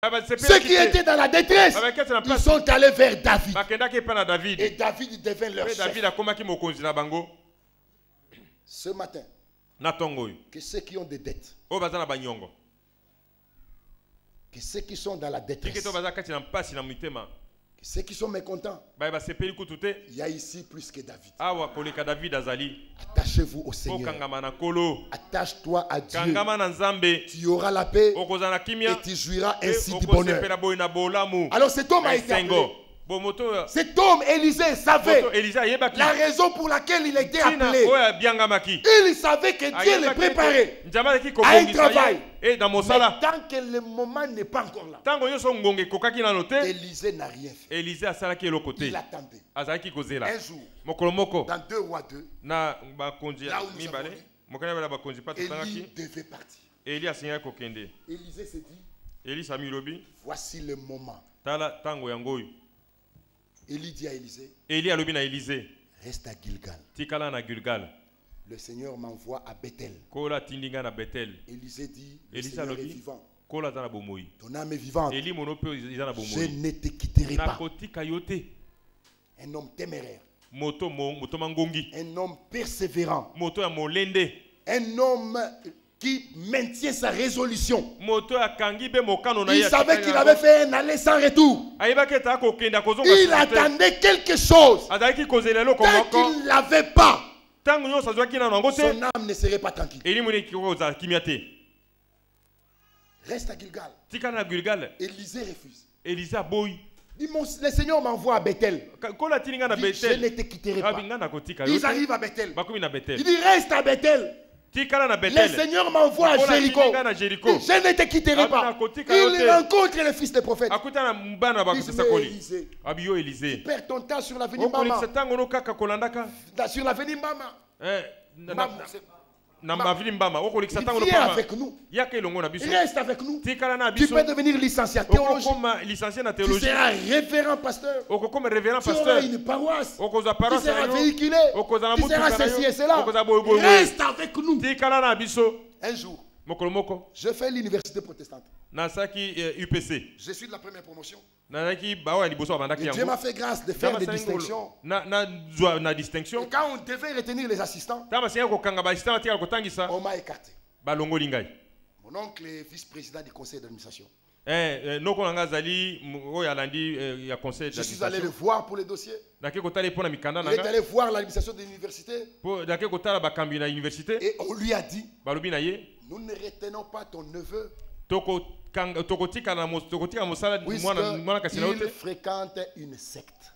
Ceux qui étaient dans la détresse, ils sont allés vers David. Et David devint leur chef. Ce matin, que ceux qui ont des dettes, que ceux qui sont dans la détresse, que ceux qui sont mécontents, il y a ici plus que David. Attachez-vous au Seigneur. Attache-toi à Dieu. Tu auras la paix et tu jouiras ainsi du bonheur. Alors cet homme a été appelé. Cet homme, Élisée, savait la raison pour laquelle il a été appelé. Il savait que Dieu le préparait à un travail. Mais tant que le moment n'est pas encore là, Élisée n'a rien fait. Il attendait. Un jour, dans 2 rois 2, là où nous avons Élie devait partir. Élisée s'est dit, voici le moment. Élie dit à Élisée, reste à Gilgal. Le Seigneur m'envoie à Bethel. Élisée dit, le Seigneur est vivant. Ton âme est vivante. Je ne te quitterai pas. Un homme téméraire. Un homme persévérant. Un homme qui maintient sa résolution. Il savait qu'il avait fait un aller sans retour. Il attendait quelque chose. Tant qu'il ne l'avait pas, son âme ne serait pas tranquille. Reste à Gilgal. Élisée refuse. Dit, le Seigneur m'envoie à Bethel. Je ne te quitterai pas. Ils arrivent à Bethel. Il dit, reste à Bethel. Le Seigneur m'envoie à Jéricho. Je ne te quitterai pas. Il rencontre le fils des prophètes. Élisée, tu perds ton temps sur l'avenue Mama. Sur l'avenue Mama. Viens avec nous. Reste avec nous. Tu peux devenir licencié en théologie. Tu seras révérend pasteur. Tu auras une paroisse. Tu seras véhiculé. Tu seras ceci et cela. Reste avec nous. Un jour, je fais l'université protestante. Je suis de la première promotion. Et Dieu m'a fait grâce de faire des distinctions. Et quand on devait retenir les assistants, on m'a écarté. Mon oncle est vice-président du conseil d'administration. Je suis allé le voir pour les dossiers. Il est allé voir l'administration de l'université. Et on lui a dit, nous ne retenons pas ton neveu. Il fréquente une secte.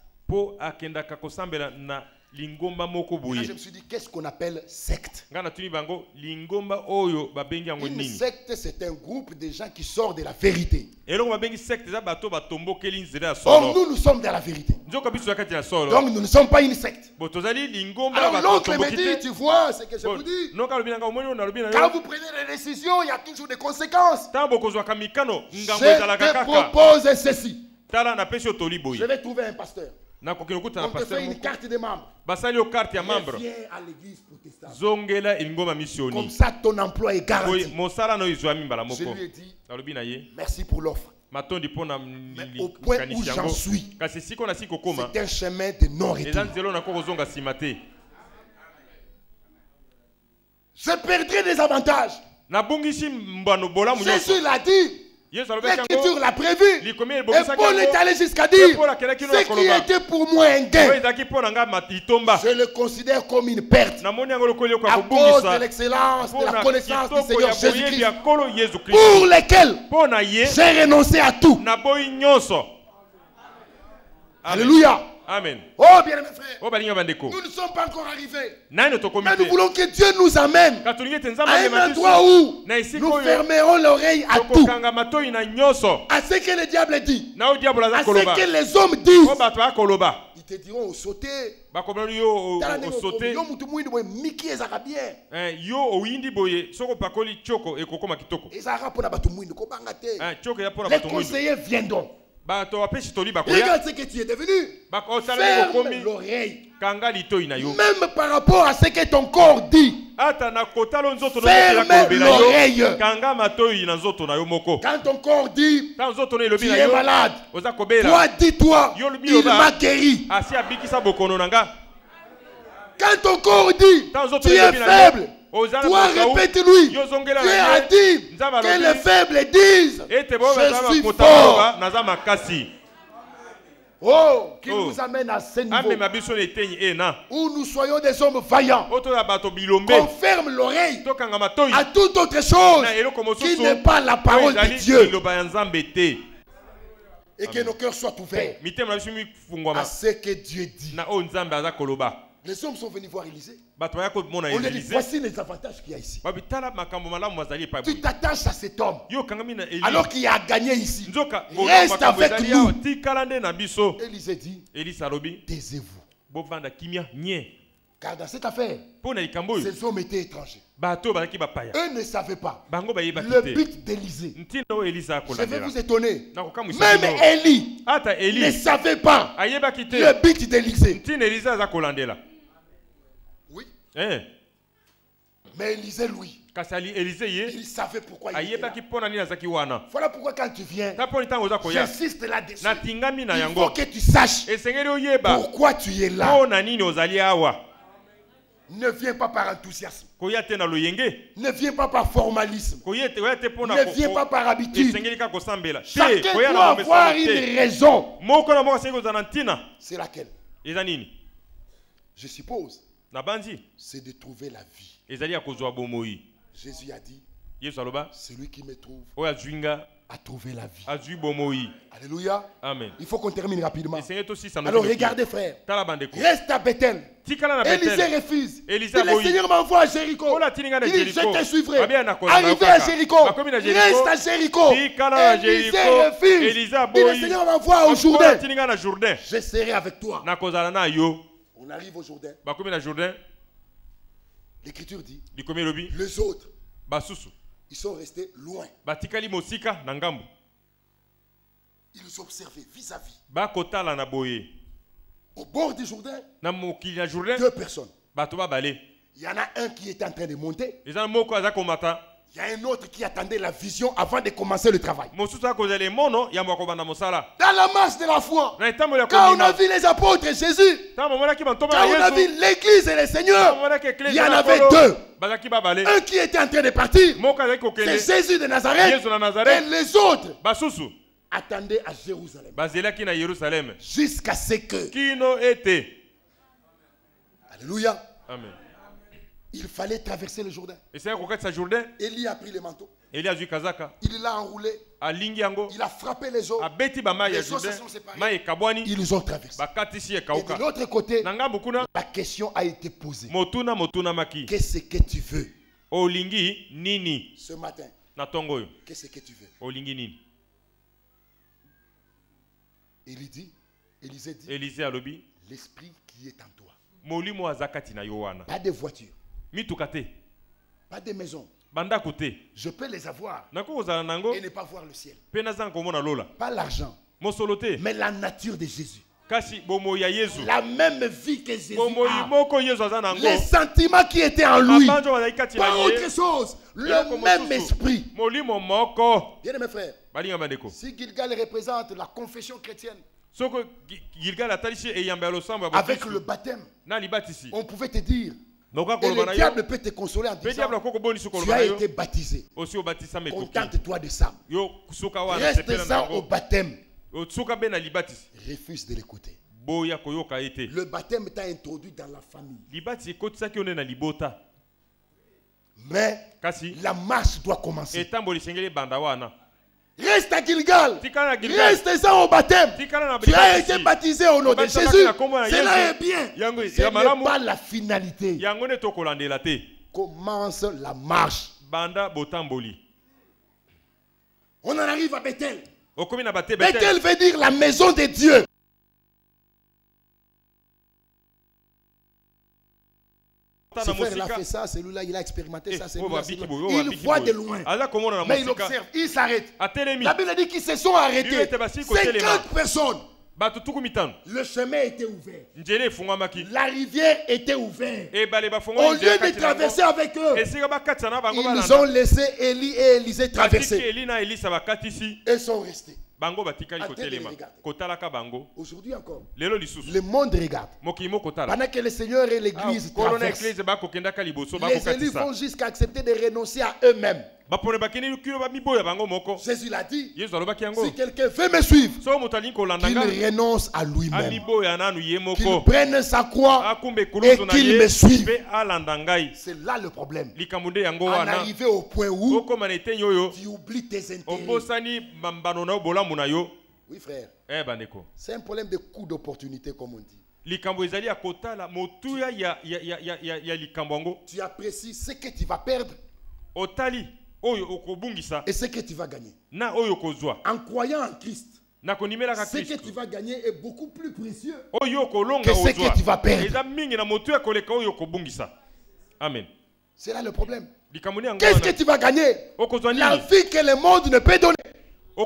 Je me suis dit, qu'est-ce qu'on appelle secte? Une secte, c'est un groupe de gens qui sortent de la vérité. Or, nous sommes dans la vérité. Donc, nous ne sommes pas une secte. Alors, l'autre me dit, tu vois ce que je vous dis. Quand vous prenez des décisions, il y a toujours des conséquences. Je te propose ceci. Je vais trouver un pasteur. On te fait une carte de membre. Viens à l'église protestante. Comme ça, ton emploi est garanti. Je lui ai dit, merci pour l'offre. Mais au point où j'en suis, c'est un chemin de non-retour. Je perdrai des avantages. Jésus l'a dit. L'Écriture l'a prévu. Et Paul est allé jusqu'à dire, ce qui était pour moi un gain, je le considère comme une perte à cause de l'excellence, de la connaissance du Seigneur Jésus-Christ, pour lesquels j'ai renoncé à tout. Alléluia. Amen. Oh bien mes frères, nous ne sommes pas encore arrivés. Mais nous voulons que Dieu nous amène à un endroit où nous fermerons l'oreille à tout. À ce que le diable dit. À ce que les hommes disent. Ils te diront au sauter. Les conseillers viendront. Regarde ce que tu es devenu. Ferme l'oreille. Même par rapport à ce que ton corps dit. Ferme l'oreille. Quand ton corps dit tu es malade, toi dis-toi il m'a guéri. Quand ton corps dit tu es faible, toi répète-lui, tu as dit que les faibles disent je suis fort. Oh, qui nous amène à ce niveau où nous soyons des hommes vaillants. Qu'on ferme l'oreille à toute autre chose qui n'est pas la parole de Dieu. Et que nos cœurs soient ouverts à ce que Dieu dit. Les hommes sont venus voir Élisée. On a dit voici les avantages qu'il y a ici. Tu t'attaches à cet homme alors qu'il a gagné ici. Reste avec nous. Élisée dit taisez-vous. Car dans cette affaire, ces hommes étaient étrangers. Eux ne savaient pas le but d'Élisée. Je vais vous étonner. Même Élie ne savait pas le but d'Élisée. Oui. Mais Élisée, lui, il savait pourquoi il était là. Voilà pourquoi quand tu viens, j'insiste là-dessus. Il faut que tu saches pourquoi tu es là. Ne viens pas par enthousiasme. Ne viens pas par formalisme. Ne viens pas par habitude. Chacun doit avoir une raison. C'est laquelle? Je suppose c'est de trouver la vie. Jésus a dit celui qui me trouve a trouvé la vie. Alléluia. Amen. Il faut qu'on termine rapidement. Alors regardez frère, reste à Bethel. Élisée refuse. Le Seigneur m'envoie à Jéricho. Il dit je te suivrai. Arrivé à Jéricho, reste à Jéricho. Élisée refuse. Le Seigneur m'envoie au Jourdain. Je serai avec toi. On arrive au Jourdain. L'Écriture dit les autres, ils sont restés loin. Ils observaient vis-à-vis. Au bord du Jourdain, 2 personnes. Il y en a un qui était en train de monter. Il y a un autre qui attendait la vision avant de commencer le travail. Dans la marche de la foi, quand on a vu les apôtres et Jésus, quand on a vu l'église et le Seigneur, il y en avait 2. Un qui était en train de partir, c'est Jésus de Nazareth, et les autres attendaient à Jérusalem jusqu'à ce que Alléluia. Amen. Il fallait traverser le Jourdain. Élie a pris le manteau. Il l'a enroulé. Il a frappé les eaux. Les eaux se sont séparées. Ils ont traversé. Et de l'autre côté, la question a été posée. Qu'est-ce que tu veux ce matin? Qu'est-ce que tu veux? Élisée dit, l'esprit qui est en toi. Pas de voiture. Pas de maison. Je peux les avoir et ne pas voir le ciel. Pas l'argent, mais la nature de Jésus. La même vie que Jésus a. Les sentiments qui étaient en lui. Pas autre chose. Le même esprit. Bien mes frères, si Gilgal représente la confession chrétienne, avec le baptême, on pouvait te dire, et le diable peut te consoler en disant, tu as été baptisé. Contente-toi de ça. Reste-en au baptême. Refuse de l'écouter. Le baptême t'a introduit dans la famille. Mais la marche doit commencer. Reste à Gilgal. Reste-en au baptême. Tu as été baptisé au nom de Jésus. Cela est bien. Ce n'est pas la finalité. Commence la marche. On en arrive à Bethel. Bethel veut dire la maison de Dieu. Ce frère-là fait ça, celui-là il a expérimenté ça, celui-là. Il voit de loin, mais il observe, il s'arrête. La Bible dit qu'ils se sont arrêtés. 50 personnes. Le chemin était ouvert. La rivière était ouverte. Au lieu de traverser avec eux, ils ont laissé Élie et Élisée traverser. Et sont restés. Aujourd'hui encore, le monde regarde. Pendant que le Seigneur et l'Église traversent, les élus vont jusqu'à accepter de renoncer à eux-mêmes. Jésus l'a dit, si quelqu'un veut me suivre, qu'il renonce à lui-même, qu'il prenne sa croix et qu'il me suive. C'est là le problème. En arriver au point où tu oublies tes intérêts. Oui frère, c'est un problème de coût d'opportunité comme on dit. Tu apprécies ce que tu vas perdre et ce que tu vas gagner. En croyant en Christ, ce que tu vas gagner est beaucoup plus précieux que ce que tu vas perdre. Amen. C'est là le problème. Qu'est-ce que tu vas gagner? La vie que le monde ne peut donner. La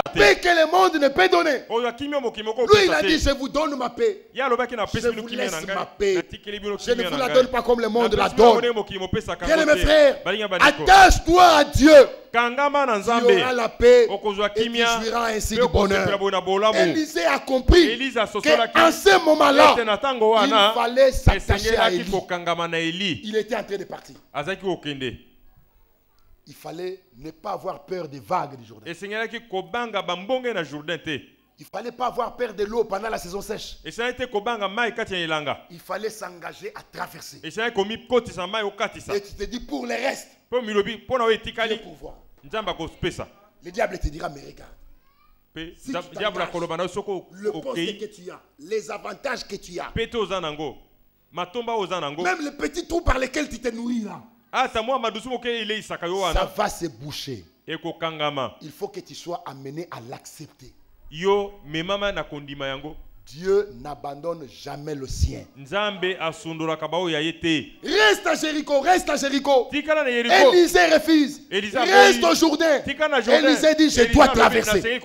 paix que le monde ne peut donner. Lui il a dit, je vous donne ma paix. Je vous laisse ma paix. Je ne vous la donne pas comme le monde la donne. Bien mes frères, attache-toi à Dieu. Tu auras la paix et tu jouiras ainsi du bonheur. Élisée a compris qu'en ce moment-là, il fallait s'attacher à Élie. Il était en train de partir. Il fallait ne pas avoir peur des vagues du Jourdain. Il ne fallait pas avoir peur de l'eau pendant la saison sèche. Il fallait s'engager à traverser. Et tu te dis pour le reste, Dieu pourvoit. Le diable te dira, mais regarde. Si le poste que tu as, les avantages que tu as, même le petit trou par lequel tu te nourris là, ça va se boucher. Il faut que tu sois amené à l'accepter. Dieu n'abandonne jamais le sien. Reste à Jéricho, reste à Jéricho. Élisée refuse. Reste au Jourdain. Élisée dit, je dois traverser.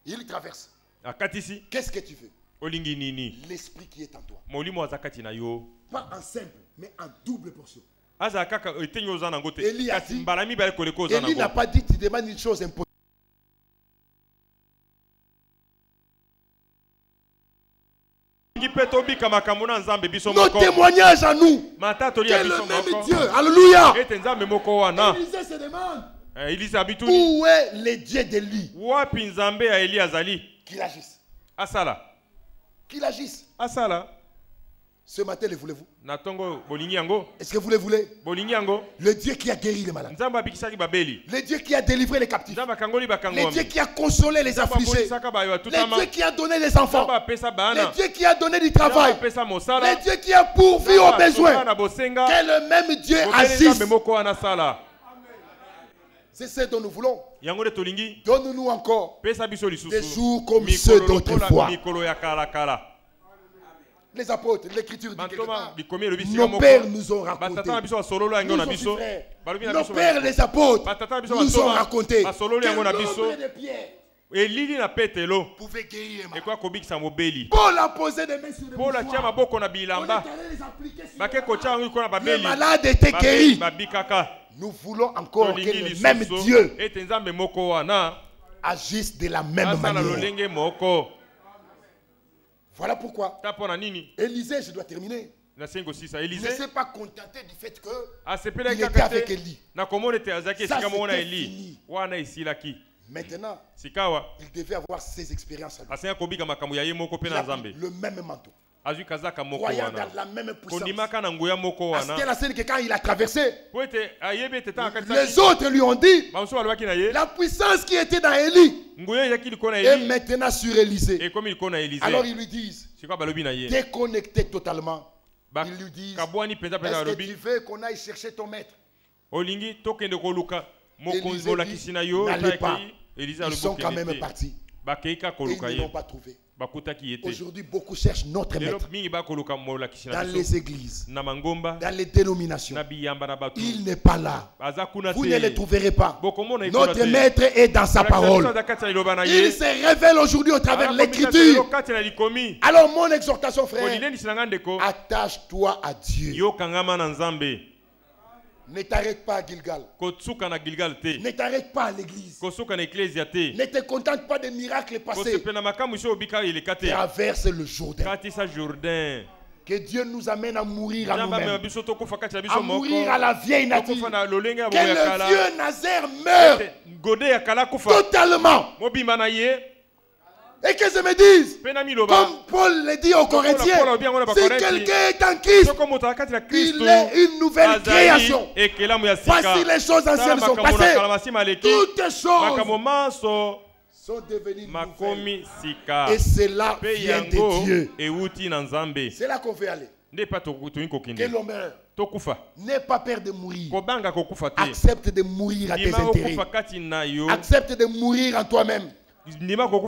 Il traverse. Qu'est-ce que tu veux? L'esprit qui est en toi. Pas en simple, mais en double portion. Élie a dit, Élie n'a pas dit, tu demandes une chose impossible. Nos témoignages à nous, c'est le même Dieu. Alléluia. Élisée se demande, où est le Dieu d'Élie? Qu'il agisse. Qu'il agisse. Ce matin, le voulez-vous? Est-ce que vous le voulez? Le Dieu qui a guéri les malades. Le Dieu qui a délivré les captifs. Le Dieu qui a consolé les affligés. Le Dieu qui a donné les enfants. Le Dieu qui a donné du travail. Le Dieu qui a pourvu aux besoins. Que le même Dieu agisse. C'est ce dont nous voulons. Donne-nous encore des jours comme ceux d'autrefois. Les apôtres, l'écriture dit nos pères nous ont raconté. Nos pères, les apôtres, nous ont raconté que l'ombre de Pierre pouvait guérir les malades. Paul a posé des mains sur les mouchoirs. On est allé les appliquer. Les malades étaient guéris. Nous voulons encore que le même Dieu agisse de la même manière. Voilà pourquoi Élisée, je dois terminer, ne s'est pas contenté du fait qu'il était avec Élie. Ça, c'était fini. Maintenant, il devait avoir ces expériences. Il a pris le même manteau, croyant dans la même puissance. C'était la scène que quand il a traversé, les autres lui ont dit, la puissance qui était dans Élie est maintenant sur Élisée. Alors ils lui disent, déconnecté totalement, ils lui disent, est-ce que tu veux qu'on aille chercher ton maître? Élisée dit, n'allez pas. Ils sont quand même partis et ils ne l'ont pas trouvé. Aujourd'hui, beaucoup cherchent notre maître dans les églises, dans les dénominations. Il n'est pas là. Vous ne le trouverez pas. Notre maître est dans sa parole. Il se révèle aujourd'hui au travers de l'écriture. Alors mon exhortation, frère, attache-toi à Dieu. Ne t'arrête pas à Gilgal. Ne t'arrête pas à l'église. Ne te contente pas des miracles passés. Traverse le Jourdain. Que Dieu nous amène à mourir à nous-mêmes. À mourir à la vieille nature. Que le vieux Nazaire meure totalement. Et que je me dise, comme Paul le dit aux Corinthiens, si quelqu'un est en Christ, il est une nouvelle création. Voici les choses anciennes sont passées. Toutes choses sont devenues nouvelles. Et cela vient de Dieu. C'est là qu'on veut aller. Que l'homme meure. N'aie pas peur de mourir. Accepte de mourir à tes intérêts. Accepte de mourir en toi-même.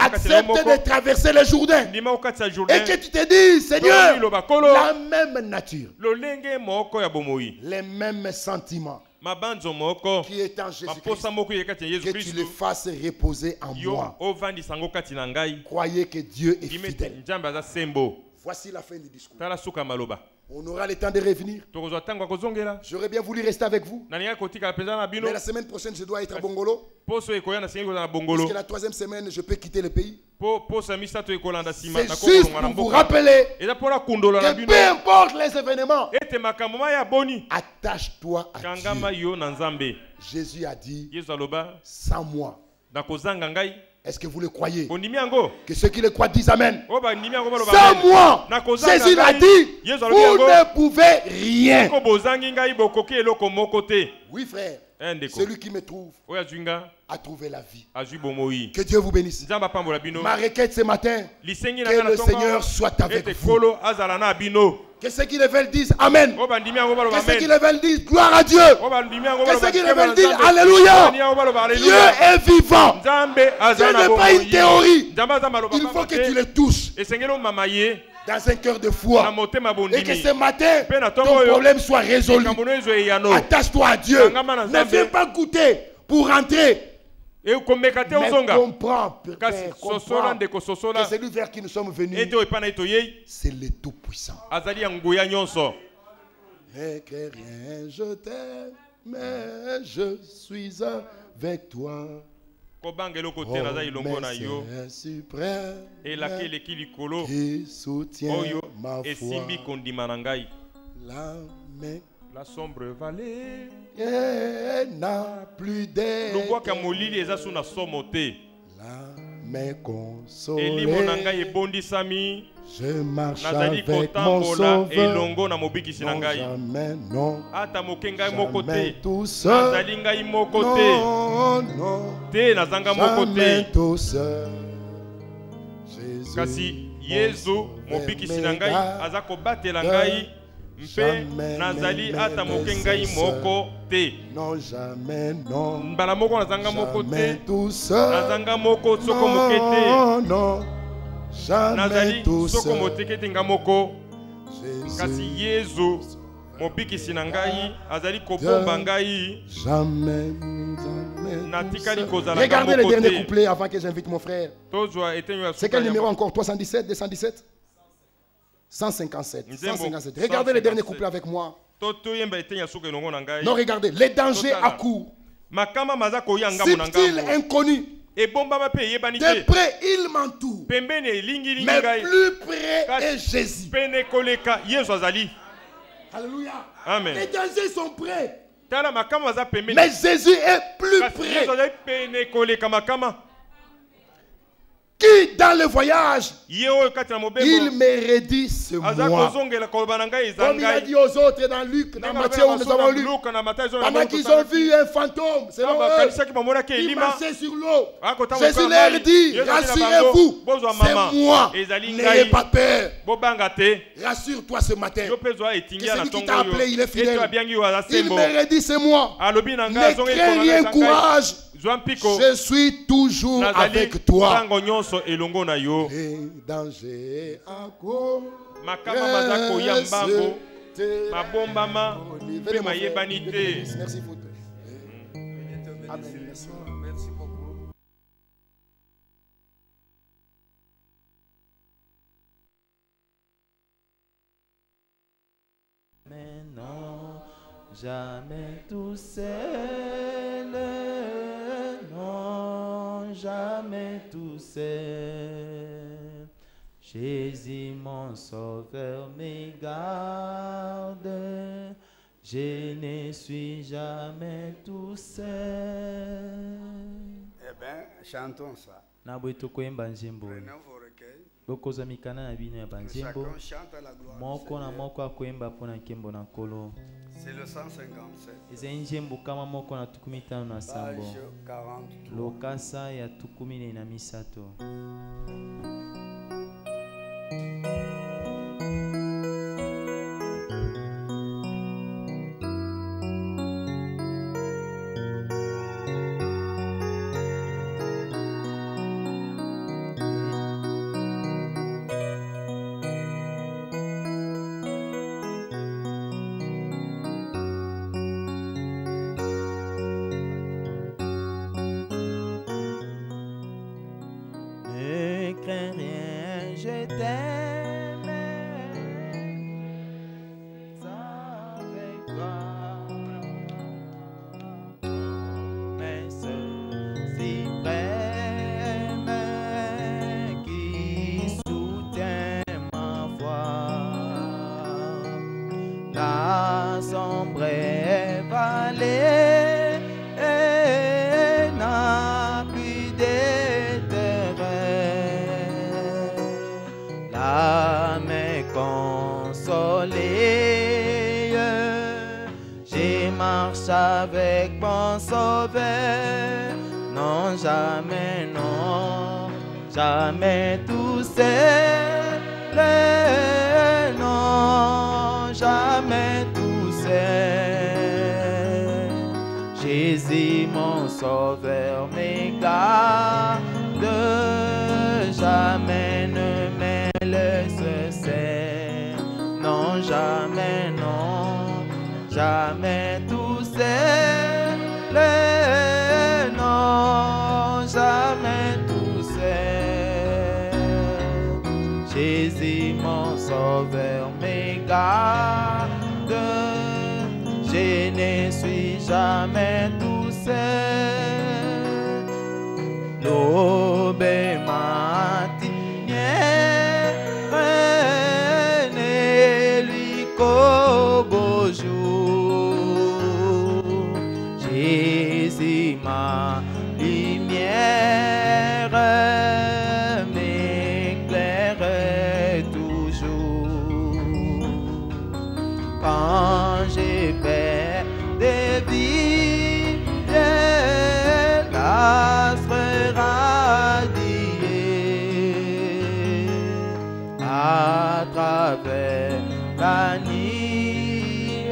Accepte de traverser le Jourdain et que tu te dises, Seigneur, la même nature, les mêmes sentiments qui est en Jésus-Christ, que tu les fasses reposer en moi. Croyez que Dieu est fidèle. Voici la fin du discours. On aura le temps de revenir. J'aurais bien voulu rester avec vous. Mais la semaine prochaine, je dois être à Bongolo. Parce que la troisième semaine, je peux quitter le pays. C'est juste pour vous rappeler que peu importe les événements, attache-toi à Dieu. Jésus a dit, sans moi. Est-ce que vous le croyez? Que ceux qui le croient disent Amen. Sans moi, Jésus l'a dit, vous ne pouvez rien. Oui, frère. Celui qui me trouve a trouvé la vie. Que Dieu vous bénisse. Ma requête ce matin, que le Seigneur soit avec vous. Que ceux qui le veulent disent Amen. Que ceux qui le veulent disent gloire à Dieu. Que ceux qui le veulent disent Alléluia. Dieu est vivant. Ce n'est pas une théorie. Il faut que tu le touches dans un cœur de foi. Et que ce matin, ton problème soit résolu. Attache-toi à Dieu. Ne viens pas goûter pour rentrer. Mais comprends que celui vers qui nous sommes venus, c'est le Tout-Puissant. Mais que rien je t'aime, mais je suis avec toi. Oh, mais suprême qui soutient ma foi. La sombre vallée n'a plus d'aide. La main consolée. Je marche avec mon sauveur. Non, jamais, non. Jamais tout seul. Non, non. Jamais tout seul. Jésus, mon bikisi nangai, azako batela ngai. Mpe nazali ata mokengai moko te. Non jamais non. Mbala moko nazanga moko te. Tout seul. Nazanga moko soko mokete. Non, jamais tout seul. Soko motekete nga moko. Kasi Yesu mobikisi na ngai azali kobomba ngai. Jamais. Regardez le dernier couplet avant que j'invite mon frère. C'est quel numéro encore? 317, 217 157. 157. Regardez le dernier couplet avec moi. Non, regardez. Les dangers à court. Subtil, inconnu. De près, il m'entoure. Mais plus près est Jésus. Alléluia. Amen. Les dangers sont près. Mais Jésus est plus près. Qui dans le voyage, il me redit ce moi. Comme il a dit aux autres dans Luc, dans Matthieu où nous avons lu, pendant qu'ils ont vu un fantôme, selon eux, qui marchait sur l'eau. Jésus leur dit, rassurez-vous, c'est moi, n'ayez pas peur. Rassure-toi ce matin, que celui qui t'a appelé, il est fidèle. Il me redit, c'est moi. Ne crains rien, courage. Je suis toujours avec toi. nyonso elongo na yo. Les dangers accourent. Makama mazako ya mbango. Mabombama. Pe mayebani te. Merci pour toi. Amen. Merci. Merci beaucoup. Maintenant, jamais tout seul, non, jamais tout seul. Jésus mon sauveur me garde, je ne suis jamais tout seul. Eh bien, chantons ça. Prenez vos recueils. bokoza mikana na bino ya banzembo moko na moko akoyemba mpona nkembo na nkolo. C'est le 157. Eza njembo kama moko na 57 lokasa ya 13. Avec mon sauveur, non jamais, non, jamais tout seul, non, jamais tout seul. Jésus mon sauveur me garde, jamais ne me laisse seul, non, jamais, non, jamais tout non, jamais tout seul. Jésus mon sauveur me garde, je ne suis jamais tout seul. L'aube matinière ne lui qu'au beau jour. Jésus ma lumière m'éclaire toujours. Quand j'ai perdu des vies, l'astre radié à travers la nuit.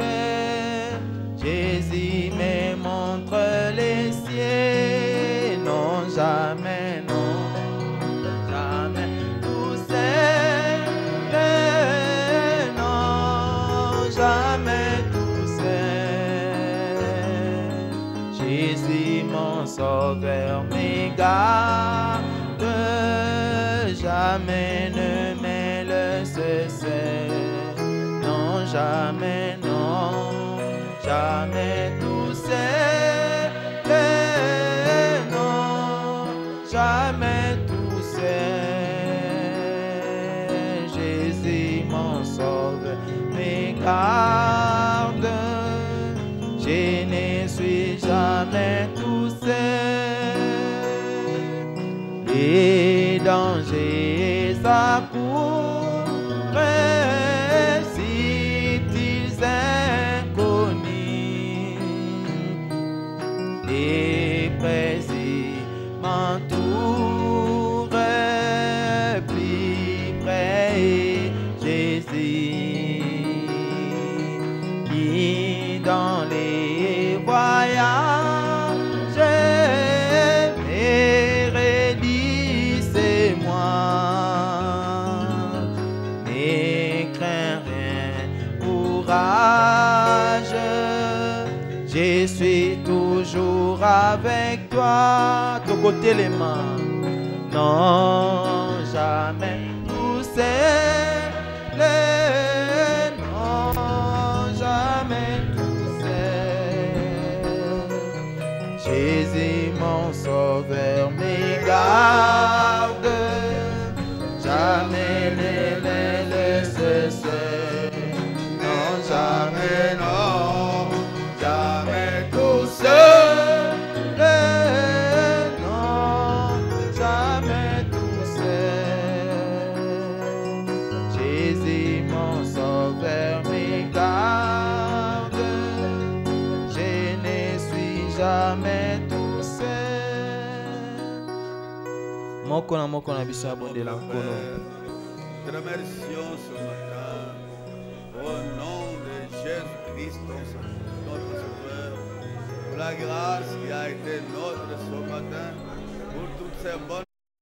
Jésus me montre les cieux, non jamais, non, jamais tout seul, non, jamais tout seul. Jésus mon sauveur me garde, jamais ne me laisse seul, non, jamais, non, jamais tout seul, non, jamais tout seul. Jésus mon sauveur me garde, je ne suis jamais tout seul. Les dangers accourent, si-ils inconnus, les précis m'entourent, plus près Jésus, qui dans les voyages me redit ses fois, ton côté les mains. Non, jamais tout seul. Non, jamais tout seul. Jésus, mon sauveur, me garde. Jamais ne laisse seul. Non, jamais, non, jamais tout seul. Non, jamais tout seul. Jésus, mon sauveur, me garde. Je ne suis jamais tout seul. Moko na biso abonde la nkolo. Te remercions ce matin au nom de Jésus-Christ, notre Sauveur, pour la grâce qui a été notre ce matin, pour toutes ces bonnes